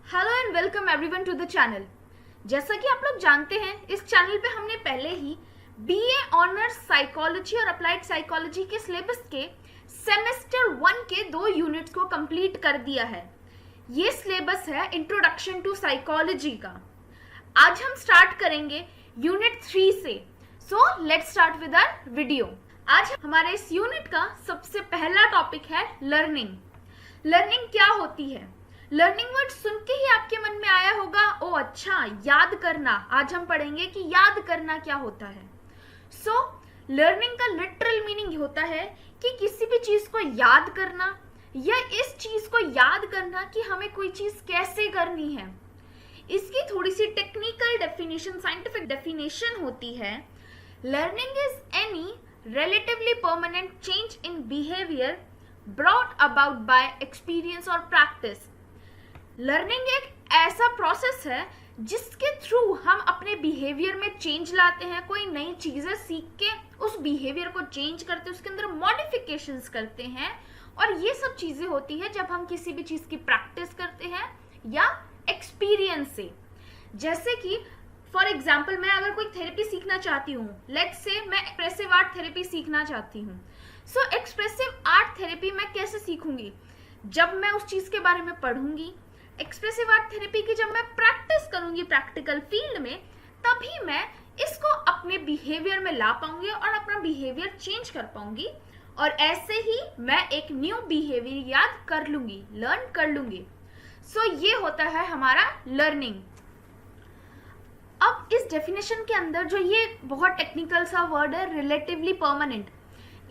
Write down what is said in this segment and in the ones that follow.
Hello and welcome everyone to the channel. जैसा कि आप लोग जानते हैं, इस चैनल पे हमने पहले ही बीए ऑनर्स साइकोलॉजी और अप्लाइड साइकोलॉजी के सिलेबस के सेमेस्टर 1 के 2 यूनिट्स को कंप्लीट कर दिया है। ये सिलेबस है इंट्रोडक्शन टू साइकोलॉजी का। आज हम स्टार्ट करेंगे यूनिट 3 से। So let's start with our video. आज हमारे इस यूनिट का सबसे पहला टॉपिक है लर्निंग। लर्निंग क्या होती है? लर्निंग वर्ड सुन के ही आपके मन में आया होगा, ओ अच्छा, याद करना। आज हम पढ़ेंगे कि याद करना क्या होता है। सो लर्निंग का लिटरल मीनिंग होता है कि किसी भी चीज को याद करना या इस चीज को याद करना कि हमें कोई चीज कैसे करनी है। इसकी थोड़ी सी टेक्निकल डेफिनेशन, साइंटिफिक डेफिनेशन होती है। Learning is any relatively permanent change in behavior brought about by experience और practice। लर्निंग एक ऐसा प्रोसेस है जिसके थ्रू हम अपने बिहेवियर में चेंज लाते हैं। कोई नई चीजें सीख के उस बिहेवियर को चेंज करते हैं, उसके अंदर मॉडिफिकेशंस करते हैं। और ये सब चीजें होती है जब हम किसी भी चीज की प्रैक्टिस करते हैं या एक्सपीरियंस से। जैसे कि फॉर एग्जाम्पल, मैं अगर कोई थेरेपी सीखना चाहती हूँ, लेट्स से मैं एक्सप्रेसिव आर्ट थेरेपी सीखना चाहती हूँ। सो एक्सप्रेसिव आर्ट थेरेपी मैं कैसे सीखूंगी? जब मैं उस चीज के बारे में पढ़ूंगी। एक्सप्रेसिव आर्ट थेरेपी की जब मैं प्रैक्टिस करूंगी प्रैक्टिकल फील्ड में, तभी मैं इसको अपने बिहेवियर में ला पाऊंगी और अपना बिहेवियर चेंज कर पाऊंगी। और ऐसे ही मैं एक न्यू बिहेवियर याद कर लूंगी, लर्न कर लूंगी। सो ये होता है हमारा लर्निंग। अब इस डेफिनेशन के अंदर जो ये बहुत टेक्निकल सा वर्ड है, रिलेटिवली परमानेंट,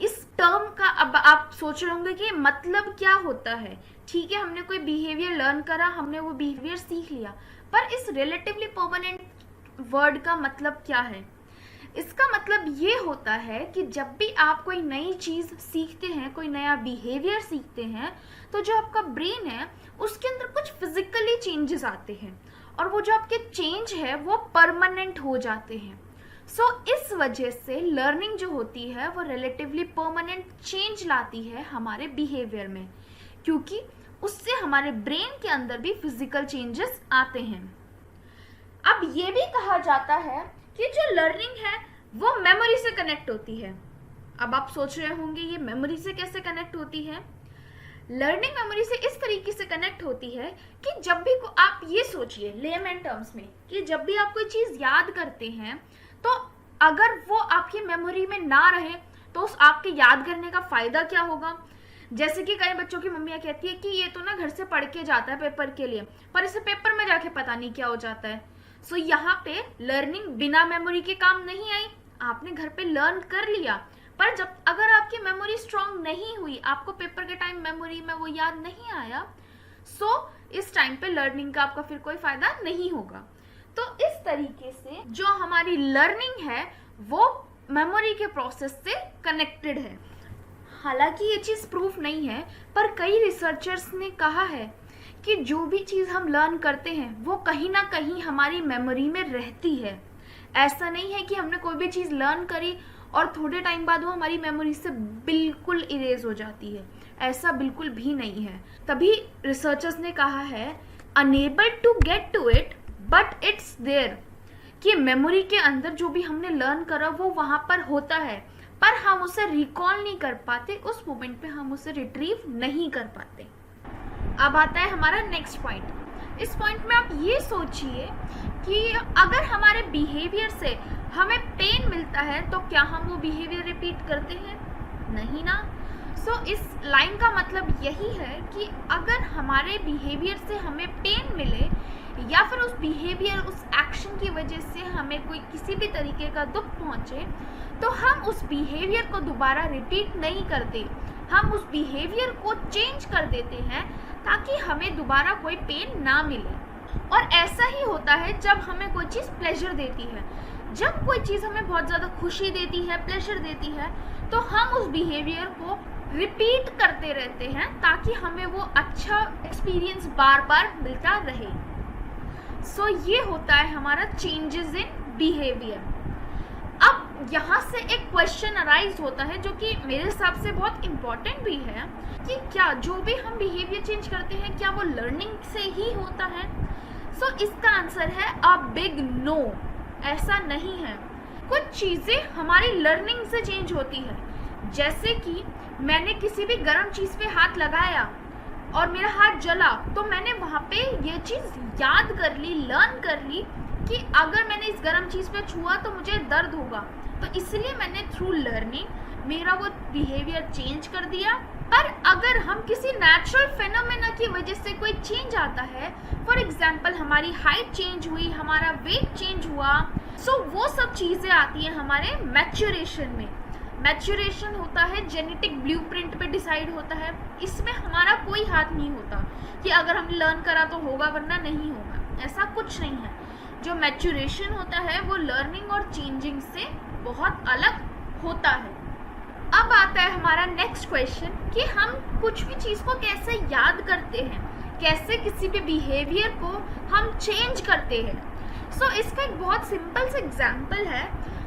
इस टर्म का अब आप सोच रहे होंगे कि मतलब क्या होता है। ठीक है, हमने कोई बिहेवियर लर्न करा, हमने वो बिहेवियर सीख लिया, पर इस रिलेटिवली परमानेंट वर्ड का मतलब क्या है? इसका मतलब ये होता है कि जब भी आप कोई नई चीज सीखते हैं, कोई नया बिहेवियर सीखते हैं, तो जो आपका ब्रेन है उसके अंदर कुछ फिजिकली चेंजेस आते हैं और वो जो आपके चेंज है वो परमानेंट हो जाते हैं। सो इस वजह से लर्निंग जो होती है वो रिलेटिवली परमानेंट चेंज लाती है हमारे बिहेवियर में, क्योंकि उससे हमारे ब्रेन के अंदर भी फिजिकल चेंजेस आते हैं। अब ये भी कहा जाता है कि जो लर्निंग है वो मेमोरी से कनेक्ट होती है। अब आप सोच रहे होंगे ये मेमोरी से कैसे कनेक्ट होती है? लर्निंग मेमोरी से इस तरीके से कनेक्ट होती है कि जब भी को आप ये सोचिए लेमैन टर्म्स में कि जब भी आप कोई चीज याद करते हैं, तो अगर वो आपकी मेमोरी में ना रहे तो उस आपके याद करने का फायदा क्या होगा? जैसे कि कई बच्चों की मम्मियाँ कहती है कि ये तो ना घर से पढ़ के जाता है पेपर के लिए, पर इसे पेपर में जाके पता नहीं क्या हो जाता है। सो यहाँ पे लर्निंग बिना मेमोरी के काम नहीं आई। आपने घर पे लर्न कर लिया, पर जब अगर आपकी मेमोरी स्ट्रांग नहीं हुई, आपको पेपर के टाइम मेमोरी में वो याद नहीं आया, सो इस टाइम पे लर्निंग का आपका फिर कोई फायदा नहीं होगा। तो इस तरीके से जो हमारी लर्निंग है वो मेमोरी के प्रोसेस से कनेक्टेड है। हालांकि ये चीज़ प्रूफ नहीं है, पर कई रिसर्चर्स ने कहा है कि जो भी चीज़ हम लर्न करते हैं वो कहीं ना कहीं हमारी मेमोरी में रहती है। ऐसा नहीं है कि हमने कोई भी चीज़ लर्न करी और थोड़े टाइम बाद वो हमारी मेमोरी से बिल्कुल इरेज हो जाती है। ऐसा बिल्कुल भी नहीं है। तभी रिसर्चर्स ने कहा है unable to get to it but it's there, कि मेमोरी के अंदर जो भी हमने लर्न करा वो वहाँ पर होता है, पर हम उसे रिकॉल नहीं कर पाते, उस मोमेंट पे हम उसे रिट्रीव नहीं कर पाते। अब आता है हमारा नेक्स्ट पॉइंट। इस पॉइंट में आप ये सोचिए कि अगर हमारे बिहेवियर से हमें पेन मिलता है तो क्या हम वो बिहेवियर रिपीट करते हैं? नहीं ना। सो इस लाइन का मतलब यही है कि अगर हमारे बिहेवियर से हमें पेन मिले या फिर उस बिहेवियर, उस एक्शन की वजह से हमें कोई किसी भी तरीके का दुख पहुंचे, तो हम उस बिहेवियर को दोबारा रिपीट नहीं करते, हम उस बिहेवियर को चेंज कर देते हैं ताकि हमें दोबारा कोई पेन ना मिले। और ऐसा ही होता है जब हमें कोई चीज़ प्लेजर देती है। जब कोई चीज़ हमें बहुत ज़्यादा खुशी देती है, प्लेजर देती है, तो हम उस बिहेवियर को रिपीट करते रहते हैं ताकि हमें वो अच्छा एक्सपीरियंस बार बार मिलता रहे। सो ये होता है हमारा चेंजेस इन बिहेवियर। अब यहाँ से एक क्वेश्चन अराइज होता है जो कि मेरे हिसाब से बहुत इम्पोर्टेंट भी है कि क्या जो भी हम बिहेवियर चेंज करते हैं क्या वो लर्निंग से ही होता है। सो इसका आंसर है अ बिग नो, ऐसा नहीं है। कुछ चीज़ें हमारी लर्निंग से चेंज होती है, जैसे कि मैंने किसी भी गर्म चीज़ पे हाथ लगाया और मेरा हाथ जला, तो मैंने वहाँ पे ये चीज़ याद कर ली, लर्न कर ली कि अगर मैंने इस गर्म चीज़ पे छुआ तो मुझे दर्द होगा, तो इसलिए मैंने थ्रू लर्निंग मेरा वो बिहेवियर चेंज कर दिया। पर अगर हम किसी नेचुरल फेनोमेना की वजह से कोई चेंज आता है, फॉर एग्जाम्पल हमारी हाइट चेंज हुई, हमारा वेट चेंज हुआ, सो वो सब चीज़ें आती हैं हमारे मैच्योरेशन में। मैच्योरेशन होता है जेनेटिक ब्लूप्रिंट पे डिसाइड होता है, इसमें हमारा कोई हाथ नहीं होता कि अगर हमने लर्न करा तो होगा वरना नहीं होगा, ऐसा कुछ नहीं है। जो मैच्योरेशन होता है वो लर्निंग और चेंजिंग से बहुत अलग होता है। अब आता है हमारा नेक्स्ट क्वेश्चन कि हम कुछ भी चीज़ को कैसे याद करते हैं, कैसे किसी भी बिहेवियर को हम चेंज करते हैं। सो इसका एक बहुत सिंपल सा एग्जाम्पल है,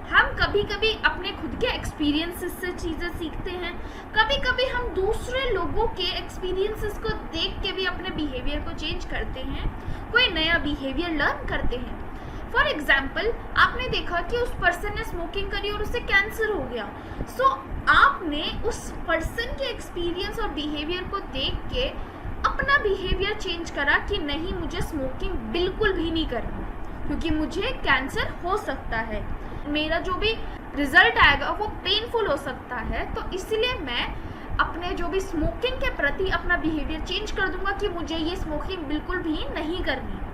हम कभी कभी अपने खुद के एक्सपीरियंसेस से चीज़ें सीखते हैं, कभी कभी हम दूसरे लोगों के एक्सपीरियंसेस को देख के भी अपने बिहेवियर को चेंज करते हैं, कोई नया बिहेवियर लर्न करते हैं। फॉर एग्जाम्पल आपने देखा कि उस पर्सन ने स्मोकिंग करी और उसे कैंसर हो गया, सो आपने उस पर्सन के एक्सपीरियंस और बिहेवियर को देख के अपना बिहेवियर चेंज करा कि नहीं, मुझे स्मोकिंग बिल्कुल भी नहीं करनी क्योंकि मुझे कैंसर हो सकता है, मेरा जो भी रिजल्ट आएगा वो पेनफुल हो सकता है, तो इसलिए मैं अपने जो भी स्मोकिंग के प्रति अपना बिहेवियर चेंज कर दूंगा कि मुझे ये स्मोकिंग बिल्कुल भी नहीं करनी।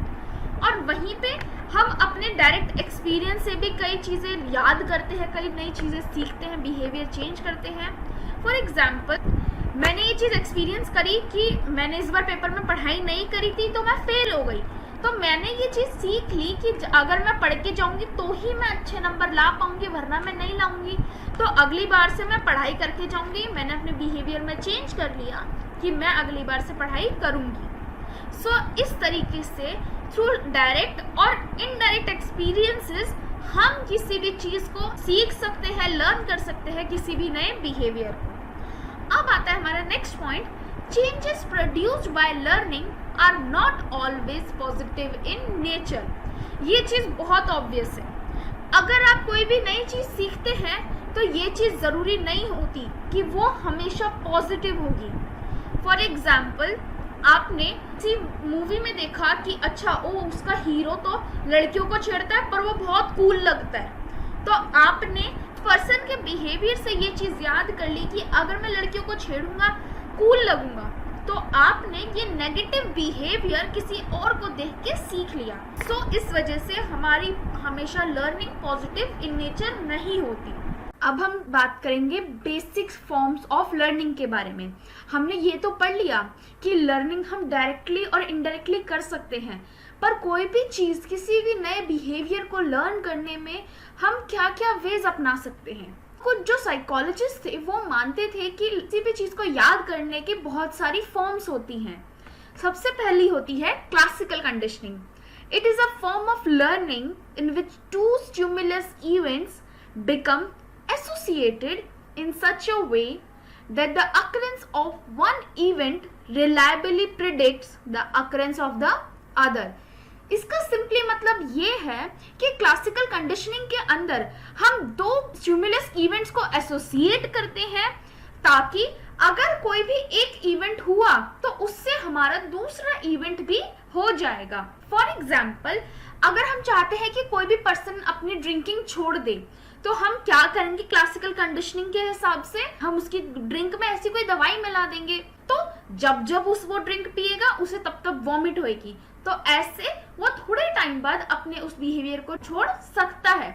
और वहीं पे हम अपने डायरेक्ट एक्सपीरियंस से भी कई चीज़ें याद करते हैं, कई नई चीज़ें सीखते हैं, बिहेवियर चेंज करते हैं। फॉर एग्जाम्पल मैंने ये चीज़ एक्सपीरियंस करी कि मैंने इस बार पेपर में पढ़ाई नहीं करी थी तो मैं फेल हो गई, तो मैंने ये चीज़ सीख ली कि अगर मैं पढ़ के जाऊँगी तो ही मैं अच्छे नंबर ला पाऊँगी, वरना मैं नहीं लाऊँगी, तो अगली बार से मैं पढ़ाई करके जाऊँगी। मैंने अपने बिहेवियर में चेंज कर लिया कि मैं अगली बार से पढ़ाई करूँगी। सो इस तरीके से थ्रू डायरेक्ट और इनडायरेक्ट एक्सपीरियंसेस हम किसी भी चीज़ को सीख सकते हैं, लर्न कर सकते हैं, किसी भी नए बिहेवियर को। अब आता है हमारा next point, changes produced by learning are not always positive in nature. ये चीज़ बहुत ऑब्वियस है, अगर आप कोई भी नई चीज़ सीखते हैं तो ये चीज़ ज़रूरी नहीं होती कि वो हमेशा पॉजिटिव होगी। फॉर एग्जाम्पल आपने किसी मूवी में देखा कि अच्छा उसका हीरो तो लड़कियों को छेड़ता है पर वो बहुत कूल लगता है, तो आपने पर्सन के बिहेवियर से ये चीज़ याद कर ली कि अगर मैं लड़कियों को छेड़ूंगा कूल लगूंगा, तो आपने ये नेगेटिव बिहेवियर किसी और को देख के सीख लिया। सो इस वजह से हमारी हमेशा लर्निंग पॉजिटिव इन नेचर नहीं होती। अब हम बात करेंगे बेसिक फॉर्म्स ऑफ लर्निंग के बारे में। हमने ये तो पढ़ लिया कि लर्निंग हम डायरेक्टली और इनडायरेक्टली कर सकते हैं, पर कोई भी चीज़, किसी भी नए बिहेवियर को लर्न करने में हम क्या क्या वेज अपना सकते हैं। कुछ जो साइकोलॉजिस्ट थे वो मानते थे कि किसी भी चीज़ को याद करने की बहुत सारी फॉर्म्स होती हैं। सबसे पहली होती है classical conditioning. It is a form of learning in which two stimulus events become associated in such a way that the occurrence of one event reliably predicts the occurrence of the other। इसका simply मतलब ये है कि classical conditioning के अंदर हम दो stimulus events को एसोसिएट करते हैं ताकि अगर कोई भी एक इवेंट हुआ तो उससे हमारा दूसरा इवेंट भी हो जाएगा। फॉर एग्जाम्पल अगर हम चाहते हैं कि कोई भी पर्सन अपनी ड्रिंकिंग छोड़ दे, तो हम क्या करेंगे, क्लासिकल कंडीशनिंग के हिसाब से हम उसकी ड्रिंक में ऐसी कोई दवाई मिला देंगे, तो जब जब वो ड्रिंक पिएगा उसे तब तक वॉमिट होएगी, तो ऐसे वो थोड़े टाइम बाद अपने उस बिहेवियर को छोड़ सकता है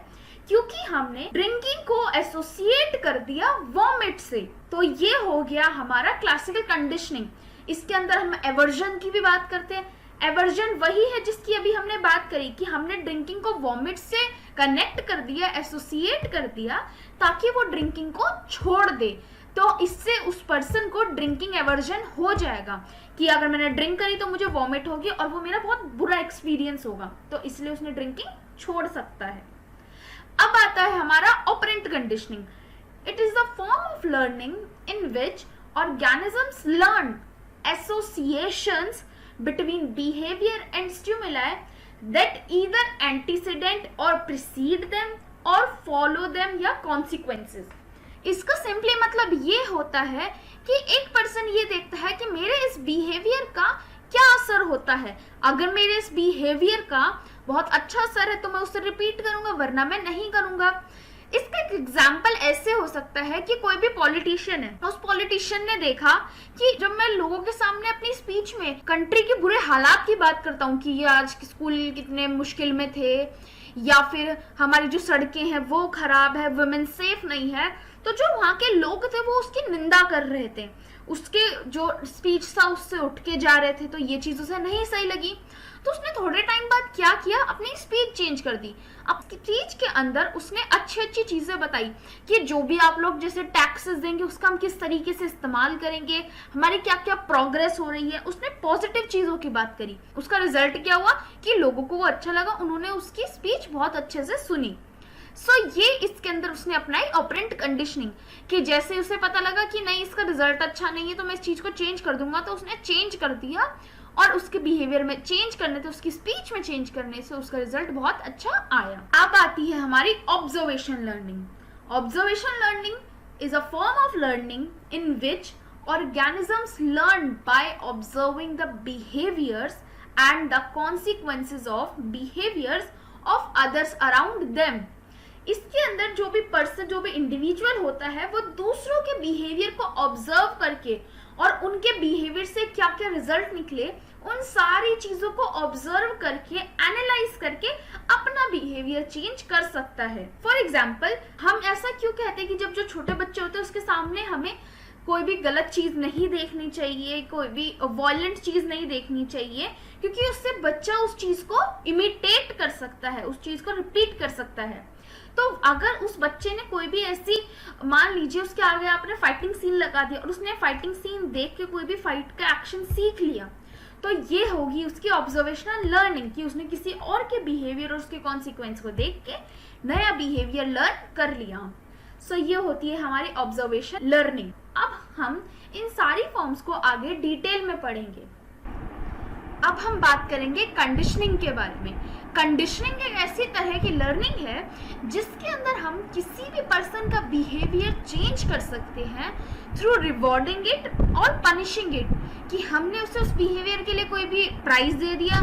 क्योंकि हमने ड्रिंकिंग को एसोसिएट कर दिया वॉमिट से। तो ये हो गया हमारा क्लासिकल कंडीशनिंग। इसके अंदर हम एवर्जन की भी बात करते हैं। एवर्जन वही है जिसकी अभी हमने बात करी कि हमने ड्रिंकिंग को वॉमिट से कनेक्ट कर दिया, एसोसिएट कर दिया ताकि वो ड्रिंकिंग को छोड़ दे, तो इससे उस पर्सन को ड्रिंकिंग एवर्जन हो जाएगा कि अगर मैंने ड्रिंक करी तो मुझे वॉमिट होगी और वो मेरा बहुत बुरा एक्सपीरियंस होगा, तो इसलिए उसने ड्रिंकिंग छोड़ सकता है। अब आता है हमारा operant conditioning. It is the form of learning in which organisms learn associations between behavior and stimuli that either antecedent or precede them or follow them या consequences. इसका सिंपली मतलब ये होता है कि एक पर्सन ये देखता है कि मेरे इस बिहेवियर का क्या असर होता है. अगर मेरे इस बिहेवियर का बहुत अच्छा असर है तो मैं उसे रिपीट करूंगा, वरना मैं नहीं करूंगा. इसका एक एग्जाम्पल ऐसे हो सकता है कि कोई भी पॉलिटिशियन है, उस पॉलिटिशियन ने देखा कि जब मैं लोगों के सामने अपनी स्पीच में कंट्री के बुरे हालात की बात करता हूँ कि ये आज स्कूल कितने मुश्किल में थे, या फिर हमारी जो सड़कें हैं वो खराब है, वुमेन सेफ नहीं है, तो जो वहाँ के लोग थे वो उसकी निंदा कर रहे थे, उसके जो स्पीच था उससे उठ के जा रहे थे. तो ये चीज उसे नहीं सही लगी, तो उसने थोड़े टाइम बाद क्या किया, अपनी स्पीच चेंज कर दी. अब स्पीच के अंदर उसने अच्छी अच्छी चीजें बताई कि जो भी आप लोग जैसे टैक्सेस देंगे उसका हम किस तरीके से इस्तेमाल करेंगे, हमारी क्या क्या प्रोग्रेस हो रही है. उसने पॉजिटिव चीजों की बात करी. उसका रिजल्ट क्या हुआ कि लोगों को वो अच्छा लगा, उन्होंने उसकी स्पीच बहुत अच्छे से सुनी. ये इसके अंदर उसने अपनाई ऑपरेंट कंडीशनिंग कि जैसे उसे पता लगा कि नहीं इसका रिजल्ट अच्छा नहीं है तो मैं इस चीज को चेंज कर दूंगा, तो उसने चेंज कर दिया और उसके बिहेवियर में चेंज करने से, उसकी स्पीच में चेंज करने से उसका रिजल्ट बहुत अच्छा आया. अब आती है हमारी observation learning. Observation learning is a form of learning in which organisms learn by observing the behaviors and the consequences of behaviors of others around them. इसके अंदर जो भी पर्सन, जो भी इंडिविजुअल होता है, वो दूसरों के बिहेवियर को ऑब्जर्व करके और उनके बिहेवियर से क्या क्या रिजल्ट निकले, उन सारी चीजों को ऑब्जर्व करके, एनालाइज करके अपना बिहेवियर चेंज कर सकता है. फॉर एग्जाम्पल, हम ऐसा क्यों कहते हैं कि जब जो छोटे बच्चे होते हैं उसके सामने हमें कोई भी गलत चीज नहीं देखनी चाहिए, कोई भी वायलेंट चीज नहीं देखनी चाहिए, क्योंकि उससे बच्चा उस चीज को इमिटेट कर सकता है, उस चीज को रिपीट कर सकता है. तो अगर उस बच्चे ने कोई भी ऐसी, मान लीजिए उसके आगे आपने फाइटिंग सीन लगा दिया और उसने फाइटिंग सीन देख के कोई भी फाइट का एक्शन सीख लिया, तो ये होगी उसकी ऑब्जर्वेशनल लर्निंग कि उसने किसी और के बिहेवियर और उसके कॉन्सिक्वेंस को देख के नया बिहेवियर लर्न कर लिया. ये होती है हमारी ऑब्जर्वेशन लर्निंग. अब हम इन सारी फॉर्म्स को आगे डिटेल में पढ़ेंगे. अब हम बात करेंगे कंडीशनिंग के बारे में. कंडीशनिंग एक ऐसी तरह की लर्निंग है जिसके अंदर हम किसी भी पर्सन का बिहेवियर चेंज कर सकते हैं थ्रू रिवॉर्डिंग इट और पनिशिंग इट. कि हमने उसे उस बिहेवियर के लिए कोई भी प्राइज दे दिया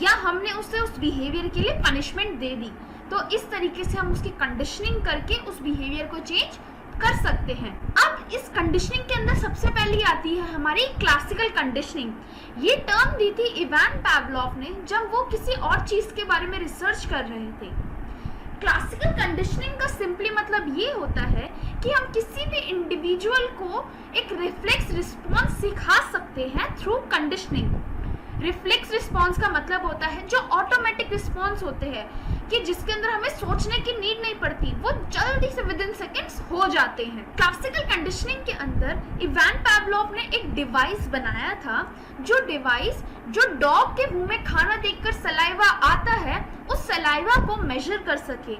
या हमने उसे उस बिहेवियर के लिए पनिशमेंट दे दी. तो इस तरीके से हम उसकी कंडीशनिंग करके उस बिहेवियर को चेंज कर सकते हैं. अब इस कंडीशनिंग के अंदर सबसे पहले आती है हमारी क्लासिकल कंडीशनिंग. ये टर्म दी थी इवान पावलोव ने जब वो किसी और चीज के बारे में रिसर्च कर रहे थे. क्लासिकल कंडीशनिंग का सिंपली मतलब ये होता है कि हम किसी भी इंडिविजुअल को एक रिफ्लेक्स रिस्पॉन्स सिखा सकते हैं थ्रू कंडीशनिंग. रिफ्लेक्स रिस्पॉन्स का मतलब होता है जो ऑटोमेटिक रिस्पॉन्स होते हैं कि जिसके अंदर हमें सोचने की नीड नहीं पड़ती, वो जल्दी से विद इन सेकेंड्स हो जाते हैं. क्लासिकल कंडीशनिंग के अंदर इवान पावलोव ने एक डिवाइस बनाया था, जो डिवाइस जो डॉग के मुंह में खाना देखकर सलाइवा आता है उस सलाइवा को मेजर कर सके.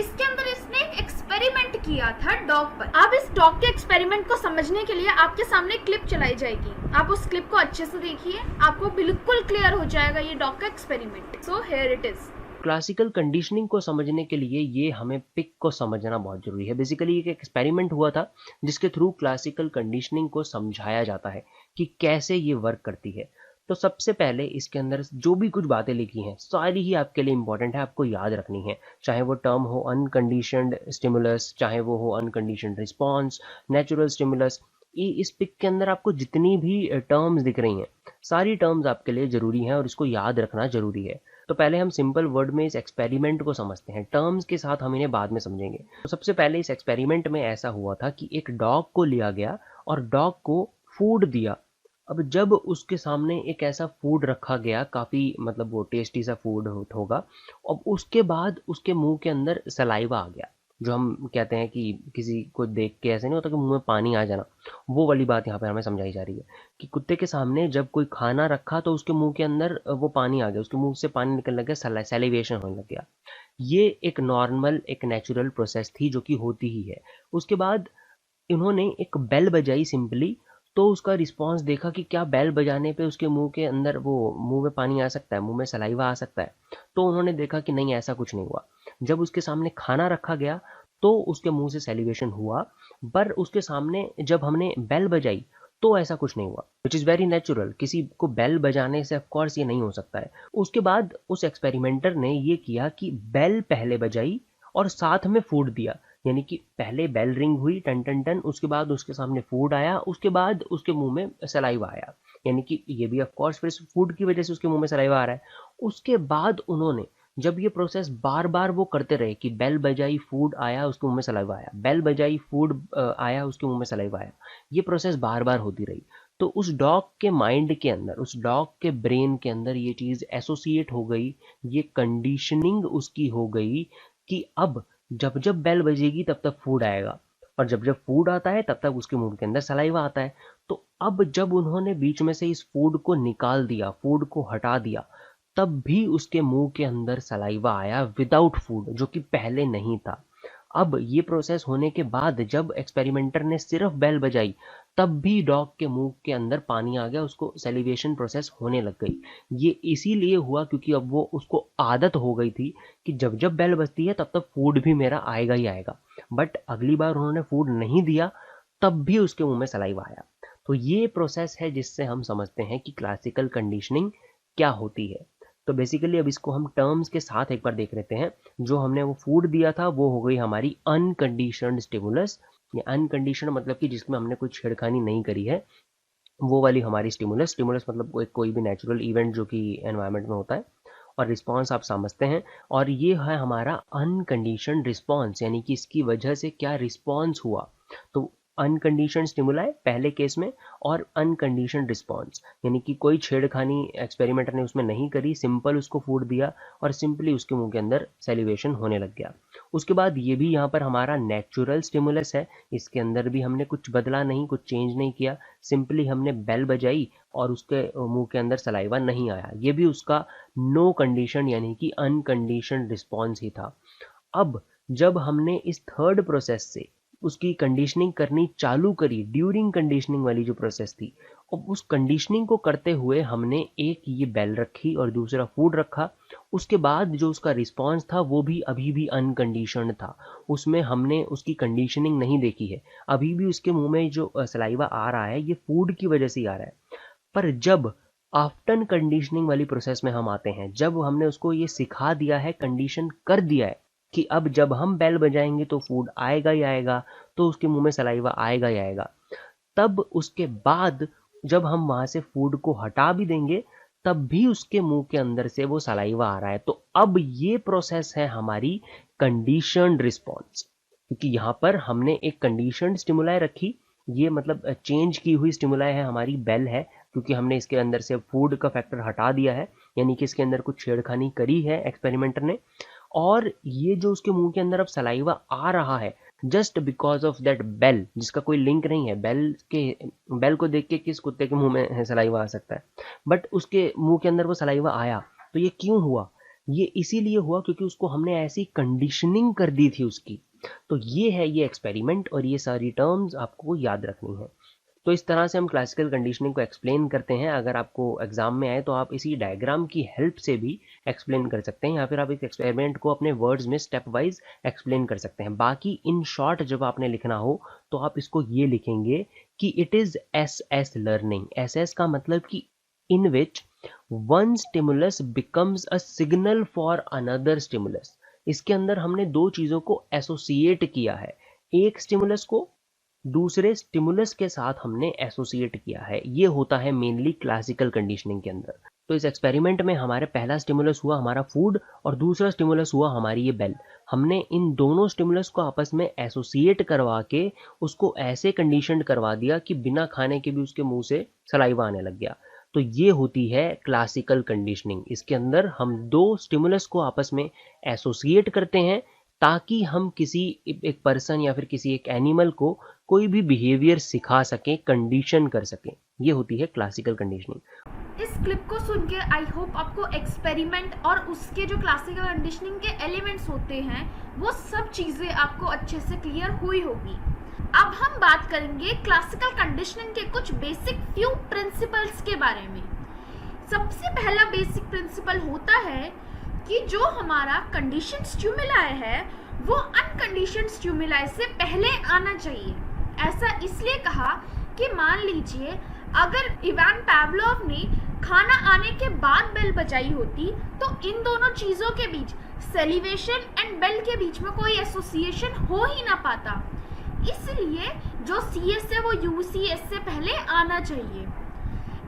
इसके अंदर इसने एक एक्सपेरिमेंट किया था डॉग पर. अब इस डॉग के एक्सपेरिमेंट को समझने के लिए आपके सामने क्लिप चलाई जाएगी. आप उस क्लिप को अच्छे से देखिए, आपको बिल्कुल क्लियर हो जाएगा ये डॉग का experiment. So here it is. Classical conditioning को समझने के लिए ये हमें पिक को समझना बहुत जरूरी है. बेसिकली एक एक्सपेरिमेंट हुआ था जिसके थ्रू क्लासिकल कंडीशनिंग को समझाया जाता है कि कैसे ये वर्क करती है. तो सबसे पहले इसके अंदर जो भी कुछ बातें लिखी हैं सारी ही आपके लिए इंपॉर्टेंट है, आपको याद रखनी है. चाहे वो टर्म हो अनकंडीशनड स्टिमुलस, चाहे वो हो अनकंडीशनड रिस्पॉन्स, नेचुरल स्टिमुलस. इस पिक के अंदर आपको जितनी भी टर्म्स दिख रही हैं सारी टर्म्स आपके लिए जरूरी हैं और इसको याद रखना जरूरी है. तो पहले हम सिंपल वर्ड में इस एक्सपेरिमेंट को समझते हैं, टर्म्स के साथ हम इन्हें बाद में समझेंगे. तो सबसे पहले इस एक्सपेरिमेंट में ऐसा हुआ था कि एक डॉग को लिया गया और डॉग को फूड दिया. अब जब उसके सामने एक ऐसा फूड रखा गया, काफ़ी मतलब वो टेस्टी सा फूड होगा, अब उसके बाद उसके मुंह के अंदर सलाइवा आ गया. जो हम कहते हैं कि किसी को देख के ऐसे नहीं होता कि मुंह में पानी आ जाना, वो वाली बात यहाँ पे हमें समझाई जा रही है कि कुत्ते के सामने जब कोई खाना रखा तो उसके मुंह के अंदर वो पानी आ गया, उसके मुंह से पानी निकलने लग गया, सैलिवेशन होने लग गया. ये एक नॉर्मल, एक नेचुरल प्रोसेस थी जो कि होती ही है। उसके बाद इन्होंने एक बेल बजाई सिंपली, तो उसका रिस्पॉन्स देखा कि क्या बेल बजाने पे उसके मुंह के अंदर वो मुंह में पानी आ सकता है, मुंह में सलाइवा आ सकता है। तो उन्होंने देखा कि नहीं, ऐसा कुछ नहीं हुआ। जब उसके सामने खाना रखा गया तो उसके मुंह से सेलिब्रेशन हुआ, पर उसके सामने जब हमने बेल बजाई तो ऐसा कुछ नहीं हुआ, विच इज़ वेरी नेचुरल। किसी को बेल बजाने से ऑफकोर्स ये नहीं हो सकता है। उसके बाद उस एक्सपेरिमेंटर ने ये किया कि बेल पहले बजाई और साथ में फूड दिया, यानी कि पहले बेल रिंग हुई टन टन टन, उसके बाद उसके सामने फूड आया, उसके बाद उसके मुंह में सलाइवा आया, यानी कि ये भी ऑफ कोर्स फिर फूड की वजह से उसके मुंह में सलाइवा आ रहा है। उसके बाद उन्होंने जब ये प्रोसेस बार बार वो करते रहे कि बेल बजाई फूड आया उसके मुंह में सलाइवा आया, बेल बजाई फूड आया उसके मुंह में सलाइवा आया, ये प्रोसेस बार बार होती रही। तो उस डॉग के माइंड के अंदर, उस डॉग के ब्रेन के अंदर ये चीज़ एसोसिएट हो गई, ये कंडीशनिंग उसकी हो गई कि अब जब जब बेल बजेगी तब तक फूड आएगा, और जब जब फूड आता है तब तक उसके मुंह के अंदर सलाइवा आता है। तो अब जब उन्होंने बीच में से इस फूड को निकाल दिया, फूड को हटा दिया, तब भी उसके मुंह के अंदर सलाइवा आया विदाउट फूड, जो कि पहले नहीं था। अब ये प्रोसेस होने के बाद जब एक्सपेरिमेंटर ने सिर्फ बेल बजाई, तब भी डॉग के मुंह के अंदर पानी आ गया, उसको सेलिब्रेशन प्रोसेस होने लग गई। ये इसीलिए हुआ क्योंकि अब वो उसको आदत हो गई थी कि जब जब बेल बजती है तब तक फूड भी मेरा आएगा ही आएगा। बट अगली बार उन्होंने फूड नहीं दिया, तब भी उसके मुंह में सलाइवा आया। तो ये प्रोसेस है जिससे हम समझते हैं कि क्लासिकल कंडीशनिंग क्या होती है। तो बेसिकली अब इसको हम टर्म्स के साथ एक बार देख लेते हैं। जो हमने वो फूड दिया था वो हो गई हमारी अनकंडीशनड स्टिमुलस। ये अनकंडीशनड मतलब कि जिसमें हमने कोई छेड़खानी नहीं करी है, वो वाली हमारी स्टिमुलस। स्टिमुलस मतलब कोई भी नेचुरल इवेंट जो कि एनवायरनमेंट में होता है, और रिस्पॉन्स आप समझते हैं। और ये है हमारा अनकंडीशनड रिस्पॉन्स, यानी कि इसकी वजह से क्या रिस्पॉन्स हुआ। तो अनकंडीशन स्टिमुलाई पहले केस में, और अनकंडीशन रिस्पॉन्स, यानी कि कोई छेड़खानी एक्सपेरिमेंटर ने उसमें नहीं करी, सिंपल उसको फूड दिया और सिंपली उसके मुंह के अंदर सेलिब्रेशन होने लग गया। उसके बाद ये भी यहाँ पर हमारा नेचुरल स्टिमुलस है, इसके अंदर भी हमने कुछ बदला नहीं, कुछ चेंज नहीं किया, सिंपली हमने बेल बजाई और उसके मुंह के अंदर सलाइवा नहीं आया। ये भी उसका नो कंडीशन यानी कि अनकंडीशन रिस्पॉन्स ही था। अब जब हमने इस थर्ड प्रोसेस से उसकी कंडीशनिंग करनी चालू करी, ड्यूरिंग कंडीशनिंग वाली जो प्रोसेस थी, और उस कंडीशनिंग को करते हुए हमने एक ये बेल रखी और दूसरा फूड रखा, उसके बाद जो उसका रिस्पॉन्स था वो भी अभी भी अनकंडीशनड था। उसमें हमने उसकी कंडीशनिंग नहीं देखी है, अभी भी उसके मुंह में जो सलाइवा आ रहा है ये फूड की वजह से ही आ रहा है। पर जब आफ्टर कंडीशनिंग वाली प्रोसेस में हम आते हैं, जब हमने उसको ये सिखा दिया है, कंडीशन कर दिया है कि अब जब हम बेल बजाएंगे तो फूड आएगा ही आएगा, तो उसके मुंह में सलाइवा आएगा ही आएगा, तब उसके बाद जब हम वहां से फूड को हटा भी देंगे तब भी उसके मुंह के अंदर से वो सलाइवा आ रहा है। तो अब ये प्रोसेस है हमारी कंडीशनड रिस्पॉन्स, क्योंकि यहाँ पर हमने एक कंडीशनड स्टिमुलाई रखी, ये मतलब चेंज की हुई स्टिमुलाई है हमारी बेल है, क्योंकि हमने इसके अंदर से फूड का फैक्टर हटा दिया है, यानी कि इसके अंदर कुछ छेड़खानी करी है एक्सपेरिमेंटर ने। और ये जो उसके मुंह के अंदर अब सलाइवा आ रहा है just because of that bell, जिसका कोई लिंक नहीं है, बेल को देख के किस कुत्ते के मुंह में सलाइवा आ सकता है, बट उसके मुंह के अंदर वो सलाइवा आया। तो ये क्यों हुआ? ये इसीलिए हुआ क्योंकि उसको हमने ऐसी कंडीशनिंग कर दी थी उसकी। तो ये है ये एक्सपेरिमेंट, और ये सारी टर्म्स आपको याद रखनी है। तो इस तरह से हम क्लासिकल कंडीशनिंग को एक्सप्लेन करते हैं। अगर आपको एग्जाम में आए तो आप इसी डायग्राम की हेल्प से भी एक्सप्लेन कर सकते हैं, या फिर आप एक एक्सपेरिमेंट को अपने वर्ड्स में स्टेप वाइज एक्सप्लेन कर सकते हैं। बाकी इन शॉर्ट जब आपने लिखना हो तो आप इसको ये लिखेंगे कि it is S learning. S का मतलब कि in which one stimulus becomes a signal for another stimulus. इसके अंदर हमने दो चीजों को एसोसिएट किया है, एक स्टिमुलस को दूसरे स्टिमुलस के साथ हमने एसोसिएट किया है। ये होता है मेनली क्लासिकल कंडीशनिंग के अंदर। तो इस एक्सपेरिमेंट में हमारे पहला स्टिमुलस हुआ हमारा फूड और दूसरा स्टिमुलस हुआ हमारी ये बेल। हमने इन दोनों स्टिमुलस को आपस में एसोसिएट करवा के उसको ऐसे कंडीशन करवा दिया कि बिना खाने के भी उसके मुंह से सलाइवा आने लग गया। तो ये होती है क्लासिकल कंडीशनिंग। इसके अंदर हम दो स्टिमुलस को आपस में एसोसिएट करते हैं ताकि हम किसी एक पर्सन या फिर किसी एक एनिमल को कोई भी बिहेवियर सिखा सकें, कंडीशन कर सकें। ये होती है क्लासिकल कंडीशनिंग। इस क्लिप को सुन के आई होप आपको एक्सपेरिमेंट और उसके जो क्लासिकल कंडीशनिंग के एलिमेंट्स होते हैं वो सब चीज़ें आपको अच्छे से क्लियर हुई होगी। अब हम बात करेंगे क्लासिकल कंडीशनिंग के कुछ बेसिक फ्यू प्रिंसिपल्स के बारे में। सबसे पहला बेसिक प्रिंसिपल होता है कि जो हमारा कंडीशन स्टिमुलाई है वो अनकंडीशनड स्टिमुलाई से पहले आना चाहिए। ऐसा इसलिए कहा कि मान लीजिए अगर इवान पावलोव ने खाना आने के बाद बेल बजाई होती तो इन दोनों चीज़ों के बीच, सेलिवेशन एंड बेल के बीच में कोई एसोसिएशन हो ही ना पाता। इसलिए जो CS है वो UCS से पहले आना चाहिए।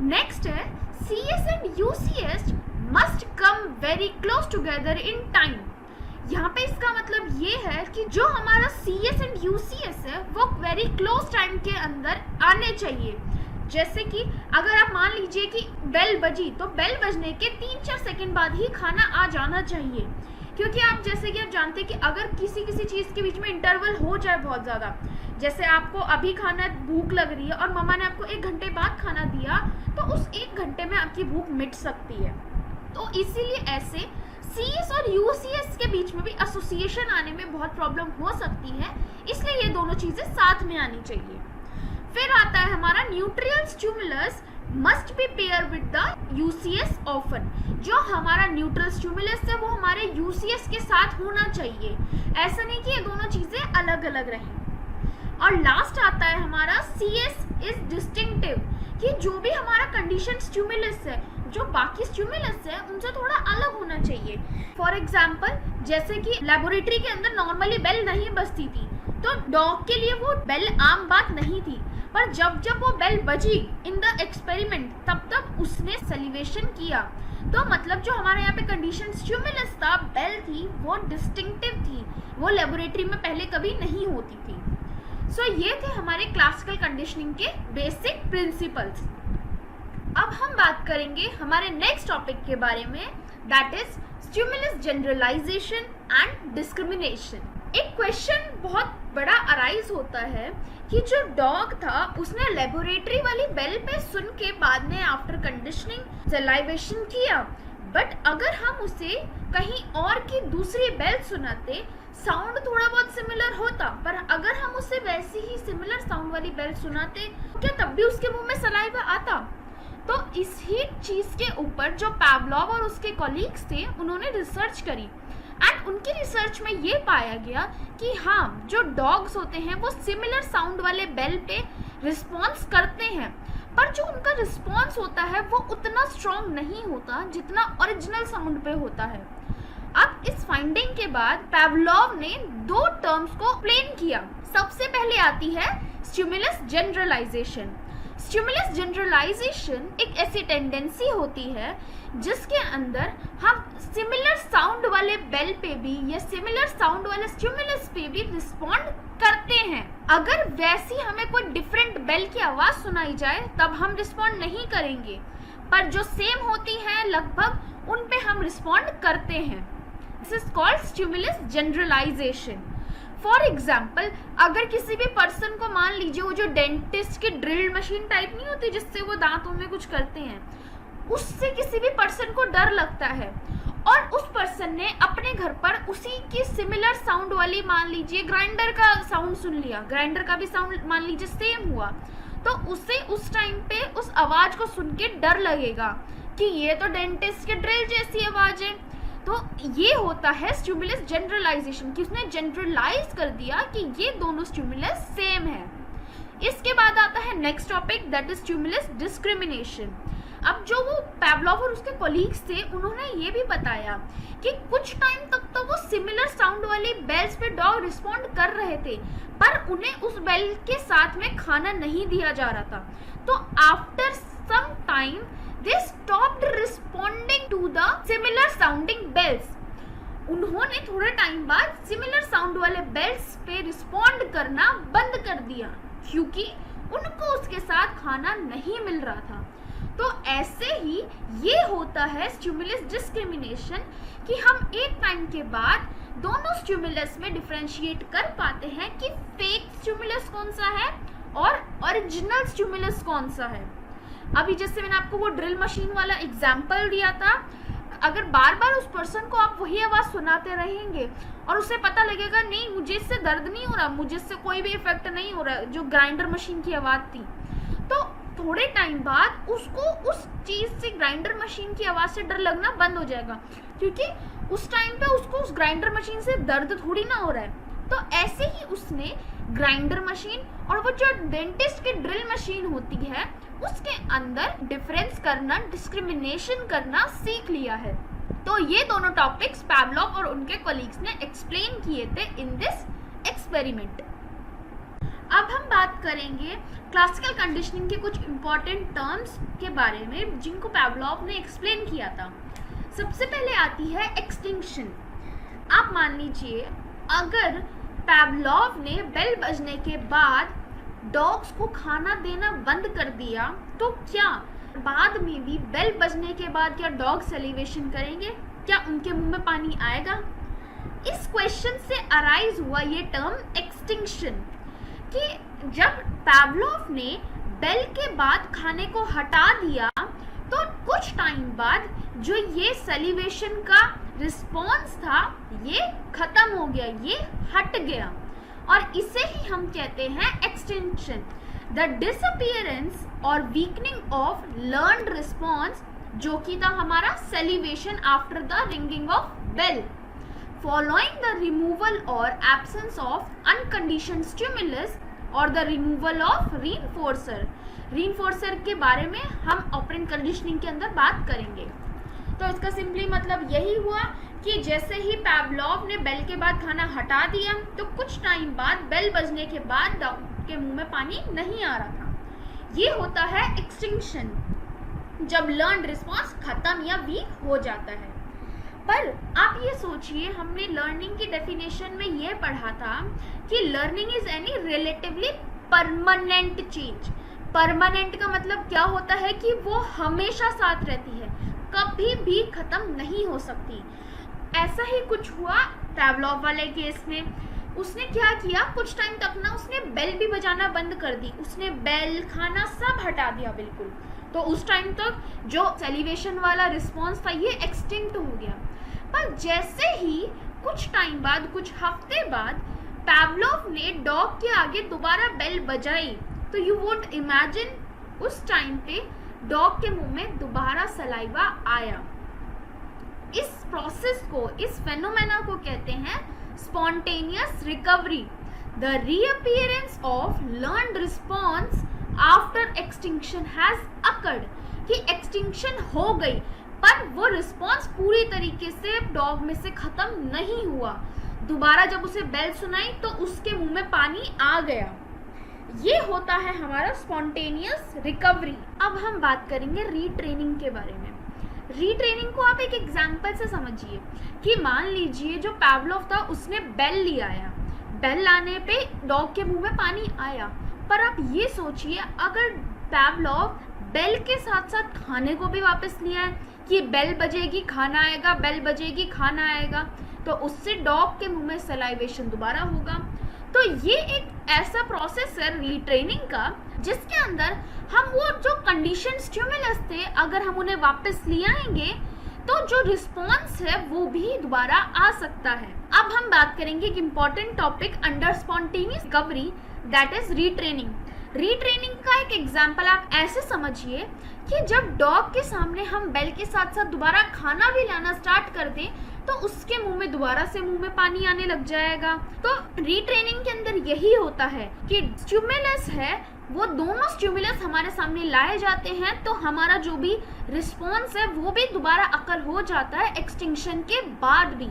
नेक्स्ट है CS and UCS must come very close together in time. यहाँ पे इसका मतलब ये है कि जो हमारा CS एंड UCS है वो वेरी क्लोज टाइम के अंदर आने चाहिए। जैसे कि अगर आप मान लीजिए कि बेल बजी तो बेल बजने के 3-4 सेकंड बाद ही खाना आ जाना चाहिए, क्योंकि आप जैसे कि आप जानते हैं कि अगर किसी चीज़ के बीच में इंटरवल हो जाए बहुत ज़्यादा, जैसे आपको अभी खाना भूख लग रही है और मम्मा ने आपको 1 घंटे बाद खाना दिया तो उस 1 घंटे में आपकी भूख मिट सकती है। तो इसीलिए ऐसे CS और UCS के बीच में भी एसोसिएशन आने में बहुत प्रॉब्लम हो सकती है, इसलिए ये दोनों चीज़ें साथ में आनी चाहिए। फिर आता है हमारा neutral stimulus must be pair with the UCS often. जो हमारा न्यूट्रल स्टिमुलस है वो हमारे UCS के साथ होना चाहिए, ऐसा नहीं कि ये दोनों चीज़ें अलग अलग रहें। और लास्ट आता है हमारा CS इज डिस्टिंक्टिव, कि जो भी हमारा कंडीशन स्टिमुलस है जो बाकी स्टिमुलस है उनसे थोड़ा अलग होना चाहिए। फॉर एग्जाम्पल जैसे कि लेबोरेटरी के अंदर नॉर्मली बेल नहीं बजती थी तो डॉग के लिए वो बेल आम बात नहीं थी, पर जब वो बेल बजी इन द एक्सपेरिमेंट तब उसने सेलिवेशन किया। तो मतलब जो हमारे यहाँ पे कंडीशन स्टिमुलस था, बेल थी, वो डिस्टिंक्टिव थी, वो लेबोरेटरी में पहले कभी नहीं होती थी। सो ये थे हमारे क्लासिकल कंडीशनिंग के बेसिक प्रिंसिपल्स। अब हम बात करेंगे हमारे नेक्स्ट टॉपिक के बारे में, that is stimulus generalization and discrimination. एक क्वेश्चन बहुत बड़ा अराइज होता है कि जो डॉग था उसने लेबोरेटरी वाली बेल पे सुन के बाद में आफ्टर कंडीशनिंग सलाइवेशन किया, बट अगर हम उसे कहीं और की दूसरी बेल सुनाते साउंड थोड़ा बहुत सिमिलर होता, पर अगर हम उसे वैसी ही सिमिलर साउंड वाली बेल सुनाते क्या तब भी उसके मुंह में सलाइवा आता? तो इस ही चीज़ के ऊपर जो पावलोव और उसके कॉलीग्स थे उन्होंने रिसर्च करी एंड उनकी रिसर्च में ये पाया गया कि हाँ, जो डॉग्स होते हैं वो सिमिलर साउंड वाले बेल पे रिस्पॉन्स करते हैं, पर जो उनका रिस्पॉन्स होता है वो उतना स्ट्रॉन्ग नहीं होता जितना ओरिजिनल साउंड पे होता है। अब इस फाइंडिंग के बाद पावलोव ने 2 टर्म्स को एक्सप्लेन किया। सबसे पहले आती है स्टिमुलस जनरलाइजेशन। स्टिमुलस जनरलाइजेशन एक ऐसी टेंडेंसी होती है जिसके अंदर हम सिमिलर साउंड वाले बेल पे भी या सिमिलर साउंड वाले स्टिमुलस पे भी रिस्पॉन्ड करते हैं। अगर वैसी हमें कोई डिफरेंट बेल की आवाज़ सुनाई जाए तब हम रिस्पॉन्ड नहीं करेंगे, पर जो सेम होती हैं लगभग उन पे हम रिस्पॉन्ड करते हैं। This is called stimulus generalization. For example अगर किसी भी पर्सन को मान लीजिए वो जो डेंटिस्ट की ड्रिल मशीन टाइप नहीं होती जिससे वो दांतों में कुछ करते हैं, उससे किसी भी पर्सन को डर लगता है और उस पर्सन ने अपने घर पर उसी की सिमिलर साउंड वाली मान लीजिए ग्राइंडर का साउंड सुन लिया, ग्राइंडर का भी साउंड मान लीजिए सेम हुआ, तो उसे उस टाइम पे उस आवाज़ को सुन के डर लगेगा कि ये तो डेंटिस्ट के ड्रिल जैसी आवाज़ है। तो ये होता है स्टिमुलस जनरलाइजेशन, कि उसने जनरलाइज कर दिया कि ये दोनों स्टिमुलस सेम है। इसके बाद आता है next topic, that is stimulus discrimination. अब जो वो पावलोव और उसके कोलीग्स थे उन्होंने ये भी बताया कि कुछ टाइम तक तो वो सिमिलर साउंड वाली बेल्स पे डॉग रिस्पॉन्ड कर रहे थे, पर उन्हें उस बेल के साथ में खाना नहीं दिया जा रहा था। तो after some time they stopped responding to the similar sounding bells। उन्होंने थोड़े टाइम बाद सिमिलर साउंड वाले बेल्स पे रिस्पॉन्ड करना बंद कर दिया क्योंकि उनको उसके साथ खाना नहीं मिल रहा था। तो ऐसे ही ये होता है स्टिमुलस डिस्क्रिमिनेशन, कि हम एक टाइम के बाद दोनों स्टिमुलस में डिफरेंशिएट कर पाते हैं कि फेक स्टिमुलस कौन सा है और ओरिजिनल स्टिमुलस कौन सा है। अभी जैसे मैंने आपको वो ड्रिल मशीन वाला एग्जाम्पल दिया था, अगर बार बार उस पर्सन को आप वही आवाज़ सुनाते रहेंगे और उसे पता लगेगा नहीं मुझे इससे दर्द नहीं हो रहा, मुझे इससे कोई भी इफेक्ट नहीं हो रहा, जो ग्राइंडर मशीन की आवाज़ थी, तो थोड़े टाइम बाद उसको उस चीज़ से, ग्राइंडर मशीन की आवाज़ से डर लगना बंद हो जाएगा, क्योंकि उस टाइम पे उसको उस ग्राइंडर मशीन से दर्द थोड़ी ना हो रहा है। तो ऐसे ही उसने ग्राइंडर मशीन और वो जो डेंटिस्ट की ड्रिल मशीन होती है उसके अंदर डिफरेंस करना, डिस्क्रिमिनेशन करना सीख लिया है। तो ये दोनों टॉपिक्स पैवलोव और उनके कॉलीग्स ने एक्सप्लेन किए थे इन दिस एक्सपेरिमेंट। अब हम बात करेंगे क्लासिकल कंडीशनिंग के कुछ इंपॉर्टेंट टर्म्स के बारे में जिनको पैवलोव ने एक्सप्लेन किया था। सबसे पहले आती है एक्सटिंक्शन। आप मान लीजिए अगर पैवलोव ने बेल बजने के बाद डॉग्स को खाना देना बंद कर दिया, तो क्या बाद में भी बेल बजने के बाद क्या डॉग सैलिवेशन करेंगे? क्या उनके मुंह में पानी आएगा? इस क्वेश्चन से अराइज हुआ ये टर्म एक्सटिंक्शन, कि जब पैवलोव ने बेल के बाद खाने को हटा दिया तो कुछ टाइम बाद जो ये सैलिवेशन का रिस्पॉन्स था ये खत्म हो गया, ये हट गया, और इसे ही हम कहते हैं extinction, the disappearance or weakening of learned response, जो कि था हमारा salivation after the ringing of bell, following the removal or absence of unconditioned stimulus or the removal of reinforcer. Reinforcer के बारे में हम ऑपरेंट कंडीशनिंग के अंदर बात करेंगे। तो इसका सिंपली मतलब यही हुआ कि जैसे ही पैवलोव ने बेल के बाद खाना हटा दिया तो कुछ टाइम बाद बेल बजने के बाद डॉग के मुंह में पानी नहीं आ रहा था। ये होता है एक्सटिंक्शन, जब लर्न रिस्पॉन्स खत्म या वीक हो जाता है। पर आप ये सोचिए, हमने लर्निंग की डेफिनेशन में ये पढ़ा था कि learning is any relatively permanent change. Permanent का मतलब क्या होता है कि वो हमेशा साथ रहती है, कभी भी खत्म नहीं हो सकती। ऐसा ही कुछ हुआ पैवलोव वाले केस में। उसने क्या किया, कुछ टाइम तक ना उसने बेल भी बजाना बंद कर दी, उसने बेल खाना सब हटा दिया बिल्कुल। तो उस टाइम तक जो सैलिवेशन वाला रिस्पॉन्स था ये एक्सटिंक्ट हो गया। पर जैसे ही कुछ टाइम बाद, कुछ हफ्ते बाद पैवलोव ने डॉग के आगे दोबारा बेल बजाई, तो यू वुड इमेजिन उस टाइम पे डॉग के मुंह में दोबारा सलाइवा आया। इस प्रोसेस को, इस फेनोमेना को कहते हैं spontaneous recovery, the reappearance of learned response after extinction has occurred, कि एक्सटिंक्शन हो गई पर वो रिस्पॉन्स पूरी तरीके से डॉग में से खत्म नहीं हुआ। दोबारा जब उसे बेल सुनाई तो उसके मुंह में पानी आ गया। ये होता है हमारा स्पॉन्टेनियस रिकवरी। अब हम बात करेंगे रीट्रेनिंग के बारे में। रीट्रेनिंग को आप एक एग्जाम्पल से समझिए कि मान लीजिए जो पैवलोव था उसने बेल ले आया, बेल लाने पे डॉग के मुंह में पानी आया, पर आप ये सोचिए अगर पैवलोव बेल के साथ साथ खाने को भी वापस लिया है कि बेल बजेगी खाना आएगा, बेल बजेगी खाना आएगा, तो उससे डॉग के मुंह में सलाइवेशन दोबारा होगा। तो ये एक ऐसा प्रोसेस है रीट्रेनिंग का जिसके अंदर हम वो जो कंडीशन स्टिमुलस थे अगर हम उन्हें वापस ले आएंगे तो जो रिस्पॉन्स है वो भी दोबारा आ सकता है। अब हम बात करेंगे एक important topic under spontaneous recovery, that is retraining. Retraining का एक एग्जाम्पल आप ऐसे समझिए कि जब डॉग के सामने हम बेल के साथ साथ दोबारा खाना भी लाना स्टार्ट कर दें तो उसके मुंह में दोबारा से मुंह में पानी आने लग जाएगा। तो रीट्रेनिंग के अंदर यही होता है कि स्टिमुलस है वो दोनों स्टिमुलस हमारे सामने लाए जाते हैं तो हमारा जो भी रिस्पॉन्स है वो भी दोबारा अकर हो जाता है एक्सटिंक्शन के बाद भी।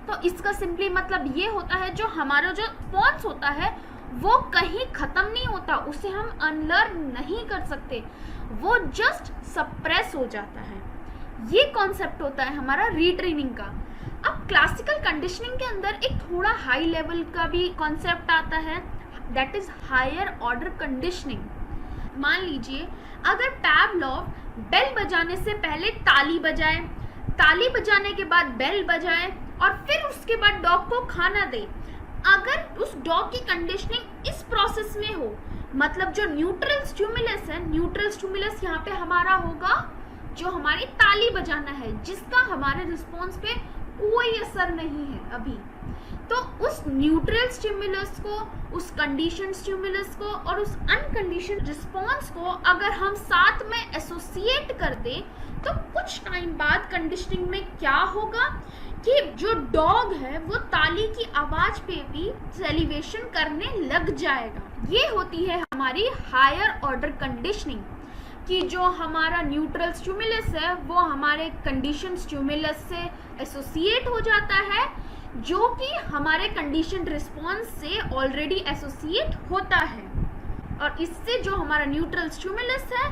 तो इसका सिंपली मतलब ये होता है जो हमारा जो रिस्पॉन्स होता है वो कहीं खत्म नहीं होता, उसे हम अनलर्न नहीं कर सकते, वो जस्ट सप्रेस हो जाता है। ये कॉन्सेप्ट होता है हमारा रीट्रेनिंग का। अब क्लासिकल कंडीशनिंग के अंदर एक थोड़ा हाई लेवल का भी कॉन्सेप्ट आता है, that is higher order conditioning. मान लीजिए अगर पैवलोव बेल बजाने से पहले ताली बजाए, ताली बजाने के बाद बेल बजाए और फिर उसके बाद डॉग को खाना दे। अगर उस डॉग की कंडीशनिंग इस प्रोसेस में हो, मतलब जो न्यूट्रल स्टिमुलस है, न्यूट्रल स्टिमुलस यहाँ पे हमारा होगा जो हमारी ताली बजाना है, जिसका हमारे रिस्पॉन्स पे कोई असर नहीं है अभी, तो उस न्यूट्रल स्टिमुलस को, उस कंडीशन स्टिमुलस को और उस अनकंडीशन रिस्पॉन्स को अगर हम साथ में एसोसिएट कर दें, तो कुछ टाइम बाद कंडीशनिंग में क्या होगा कि जो डॉग है वो ताली की आवाज पे भी सेलिब्रेशन करने लग जाएगा। ये होती है हमारी हायर ऑर्डर कंडीशनिंग, कि जो हमारा न्यूट्रल स्टिमुलस है वो हमारे कंडीशन स्टिमुलस से एसोसिएट हो जाता है, जो कि हमारे कंडीशन रिस्पॉन्स से ऑलरेडी एसोसिएट होता है, और इससे जो हमारा न्यूट्रल स्टिमुलस है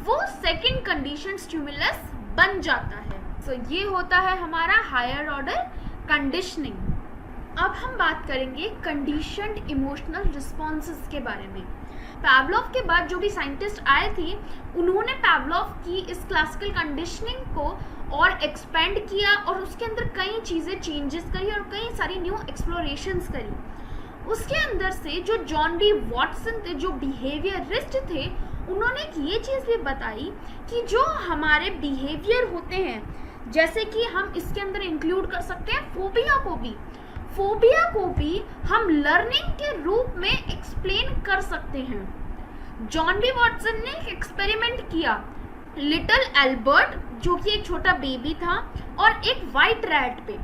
वो सेकंड कंडीशन स्टिमुलस बन जाता है। सो ये होता है हमारा हायर ऑर्डर कंडीशनिंग। अब हम बात करेंगे कंडीशनड इमोशनल रिस्पॉन्सेस के बारे में। पावलोव के बाद जो भी साइंटिस्ट आए थे, उन्होंने पावलोव की इस क्लासिकल कंडीशनिंग को और एक्सपेंड किया और उसके अंदर कई चीज़ें चेंजेस करी और कई सारी न्यू एक्सप्लोरेशंस करी। उसके अंदर से जो जॉन बी वॉटसन थे, जो बिहेवियरिस्ट थे, उन्होंने ये चीज़ भी बताई कि जो हमारे बिहेवियर होते हैं, जैसे कि हम इसके अंदर इंक्लूड कर सकते हैं फोबिया को भी हम लर्निंग के रूप में एक्सप्लेन कर सकते हैं। जॉन बी वॉटसन ने एक एक्सपेरिमेंट किया लिटिल एल्बर्ट, जो कि एक छोटा बेबी था, और एक वाइट रैट पे।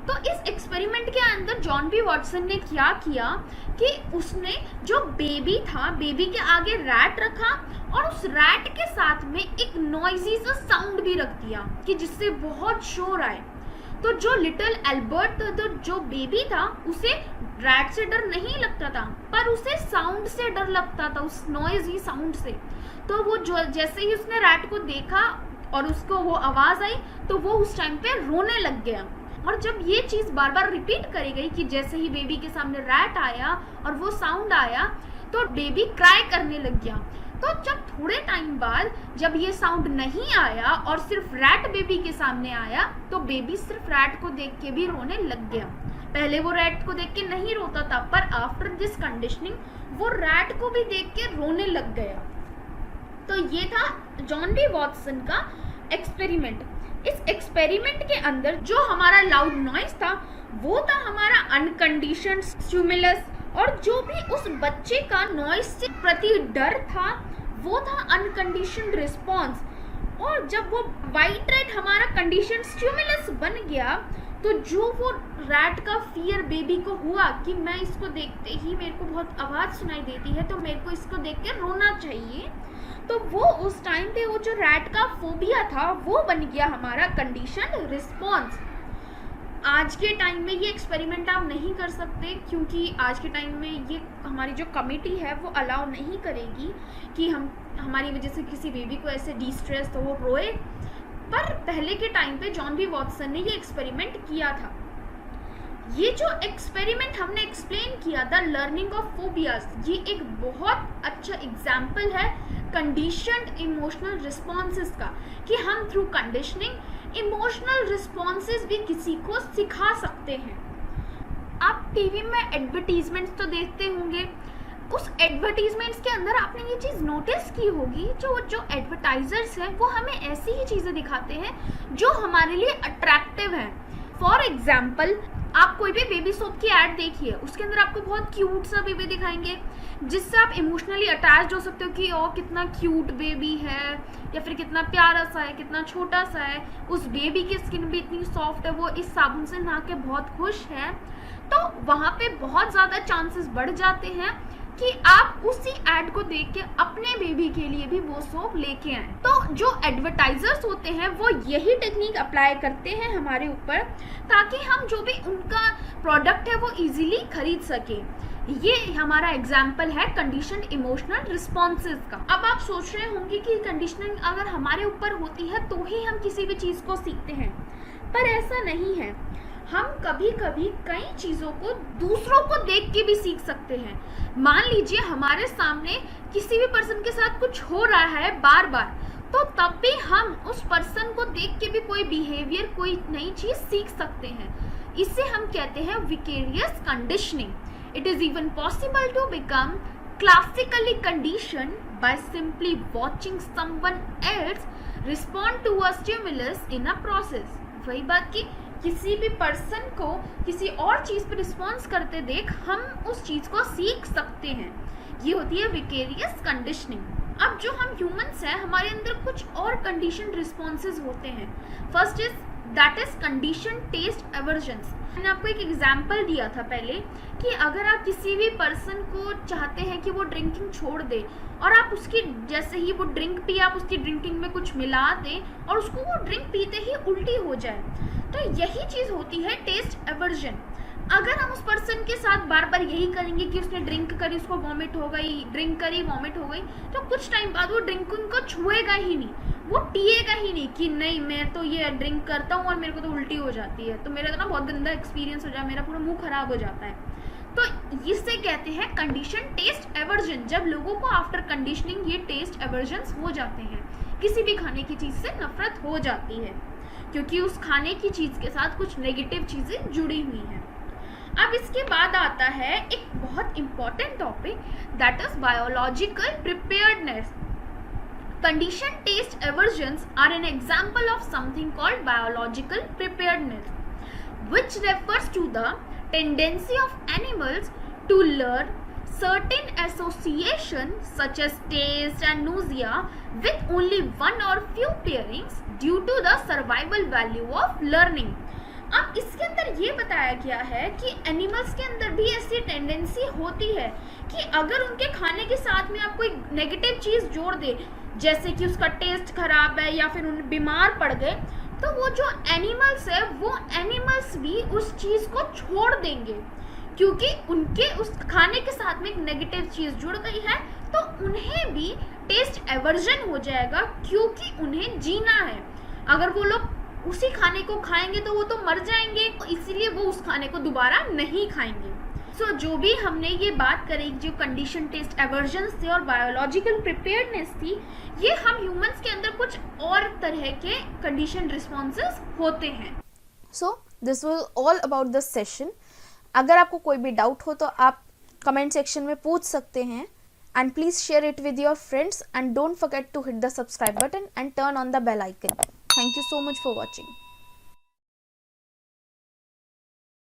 तो इस एक्सपेरिमेंट के अंदर जॉन बी वॉटसन ने क्या किया कि उसने जो बेबी था, बेबी के आगे रैट रखा और उस रैट के साथ में एक नॉइजी सा साउंड भी रख दिया कि जिससे बहुत शोर आए। तो जो लिटिल एल्बर्ट, तो जो बेबी था, उसे रैट से डर नहीं लगता था, पर उसे साउंड से डर लगता था, उस नॉइजी साउंड से। तो वो जो जैसे ही उसने रैट को देखा और उसको वो आवाज़ आई, तो वो उस टाइम पे रोने लग गया। और जब ये चीज़ बार बार रिपीट करी गई कि जैसे ही बेबी के सामने रैट आया और वो साउंड आया, तो बेबी क्राई करने लग गया। तो जब थोड़े टाइम बाद जब ये साउंड नहीं आया और सिर्फ रैट बेबी के सामने आया, तो बेबी सिर्फ रैट को देख के भी रोने लग गया। पहले वो रैट को देख के नहीं रोता था, पर आफ्टर दिस कंडीशनिंग वो रैट को भी देख के रोने लग गया। तो ये था जॉन बी वॉटसन का एक्सपेरिमेंट। इस एक्सपेरिमेंट के अंदर जो हमारा लाउड नॉइज था वो था हमारा अनकंडीशनड स्टिमुलस, और जो भी उस बच्चे का नॉइज से प्रति डर था वो था अनकंडीशनड रिस्पॉन्स। और जब वो वाइट रैट हमारा कंडीशन स्टिमुलस बन गया, तो जो वो रैट का फियर बेबी को हुआ कि मैं इसको देखते ही मेरे को बहुत आवाज़ सुनाई देती है, तो मेरे को इसको देख के रोना चाहिए, तो वो उस टाइम पे वो जो रैट का फोबिया था वो बन गया हमारा कंडीशन रिस्पॉन्स। आज के टाइम में ये एक्सपेरिमेंट आप नहीं कर सकते, क्योंकि आज के टाइम में ये हमारी जो कमेटी है वो अलाउ नहीं करेगी कि हमारी वजह से किसी बेबी को ऐसे डिस्ट्रेस तो वो रोए। पर पहले के टाइम पे जॉन बी वॉटसन ने ये एक्सपेरिमेंट किया था। ये जो एक्सपेरिमेंट हमने एक्सप्लेन किया द लर्निंग ऑफ फोबियाज, ये एक बहुत अच्छा एग्जाम्पल है कंडीशनड इमोशनल रिस्पॉन्सेस का, कि हम थ्रू कंडीशनिंग इमोशनल रिस्पॉन्सेस भी किसी को सिखा सकते हैं। आप टीवी में एडवर्टीजमेंट्स तो देखते होंगे, उस एडवर्टीजमेंट्स के अंदर आपने ये चीज़ नोटिस की होगी, जो एडवर्टाइजर्स हैं वो हमें ऐसी ही चीज़ें दिखाते हैं जो हमारे लिए अट्रैक्टिव है। फॉर एग्जाम्पल, आप कोई भी बेबी सोप की ऐड देखिए, उसके अंदर आपको बहुत क्यूट सा बेबी दिखाएंगे जिससे आप इमोशनली अटैच्ड हो सकते हो कि ओ कितना क्यूट बेबी है, या फिर कितना प्यारा सा है, कितना छोटा सा है, उस बेबी की स्किन भी इतनी सॉफ्ट है, वो इस साबुन से नहा के बहुत खुश है। तो वहाँ पे बहुत ज़्यादा चांसेस बढ़ जाते हैं कि आप उसी ऐड को देख के अपने बेबी के लिए भी वो सोप लेके आए। तो जो एडवर्टाइजर्स होते हैं वो यही टेक्निक अप्लाई करते हैं हमारे ऊपर, ताकि हम जो भी उनका प्रोडक्ट है वो इजीली खरीद सके। ये हमारा एग्जाम्पल है कंडीशनड इमोशनल रिस्पॉन्सेज का। अब आप सोच रहे होंगे कि कंडीशनिंग अगर हमारे ऊपर होती है तो ही हम किसी भी चीज़ को सीखते हैं, पर ऐसा नहीं है। हम कभी कभी कई चीज़ों को दूसरों को देख के भी सीख सकते हैं। मान लीजिए हमारे सामने किसी भी पर्सन के साथ कुछ हो रहा है बार बार, तो तब भी हम उस पर्सन को देख के भी कोई बिहेवियर, कोई नई चीज सीख सकते हैं। इसे हम कहते हैं vicarious conditioning. It is even possible to become classically conditioned by simply watching someone else respond to a stimulus in a process। वही बात कि किसी भी पर्सन को किसी और चीज पर रिस्पॉन्स करते देख हम उस चीज को सीख सकते हैं। ये होती है विकेरियस कंडीशनिंग। अब जो हम ह्यूमंस हैं, हमारे अंदर कुछ और कंडीशन रिस्पॉन्सेज होते हैं। First is that is condition taste aversions. मैंने आपको एक एग्जाम्पल दिया था पहले कि अगर आप किसी भी पर्सन को चाहते हैं कि वो ड्रिंकिंग छोड़ दे और आप उसकी जैसे ही वो ड्रिंक पी आप उसकी ड्रिंकिंग में कुछ मिला दें और उसको वो ड्रिंक पीते ही उल्टी हो जाए, तो यही चीज़ होती है टेस्ट एवर्जन। अगर हम उस पर्सन के साथ बार बार यही करेंगे कि उसने ड्रिंक करी उसको वॉमिट हो गई, ड्रिंक करी वॉमिट हो गई, तो कुछ टाइम बाद वो ड्रिंकिंग को छुएगा ही नहीं, वो पिएगा ही नहीं कि नहीं मैं तो ये ड्रिंक करता हूँ और मेरे को तो उल्टी हो जाती है, तो मेरा तो ना बहुत गंदा एक्सपीरियंस हो जाए, मेरा पूरा मुंह खराब हो जाता है। तो इसे कहते हैं कंडीशन टेस्ट एवर्जन। जब लोगों को आफ्टर कंडीशनिंग ये टेस्ट एवर्जन्स हो जाते हैं, किसी भी खाने की चीज़ से नफरत हो जाती है क्योंकि उस खाने की चीज़ के साथ कुछ नेगेटिव चीज़ें जुड़ी हुई हैं। अब इसके बाद आता है एक बहुत important topic, that is biological preparedness. Condition taste aversions are an example of something called biological preparedness, which refers to the tendency of animals to learn certain associations such as taste and nausea with only one or few pairings due to the survival value of learning। अब इसके अंदर ये बताया गया है कि animals के अंदर भी ऐसी टेंडेंसी होती है कि अगर उनके खाने के साथ में आप कोई नेगेटिव चीज़ जोड़ दे, जैसे कि उसका टेस्ट खराब है या फिर उन बीमार पड़ गए, तो वो जो एनिमल्स है वो एनिमल्स भी उस चीज़ को छोड़ देंगे क्योंकि उनके उस खाने के साथ में एक नेगेटिव चीज़ जुड़ गई है, तो उन्हें भी टेस्ट एवर्जन हो जाएगा क्योंकि उन्हें जीना है। अगर वो लोग उसी खाने को खाएंगे तो वो तो मर जाएंगे, इसीलिए वो उस खाने को दोबारा नहीं खाएंगे। सो जो भी हमने ये बात करी जो कंडीशन टेस्ट एवर्जन्स थे और बायोलॉजिकल प्रिपेयर्डनेस थी, ये हम ह्यूमंस के अंदर कुछ और तरह के कंडीशन रिस्पॉन्सेस होते हैं। So this was all about this session. अगर आपको कोई भी डाउट हो तो आप कमेंट सेक्शन में पूछ सकते हैं, and please share it with your friends and don't forget to hit the subscribe button and turn on the bell icon. Thank you so much for watching.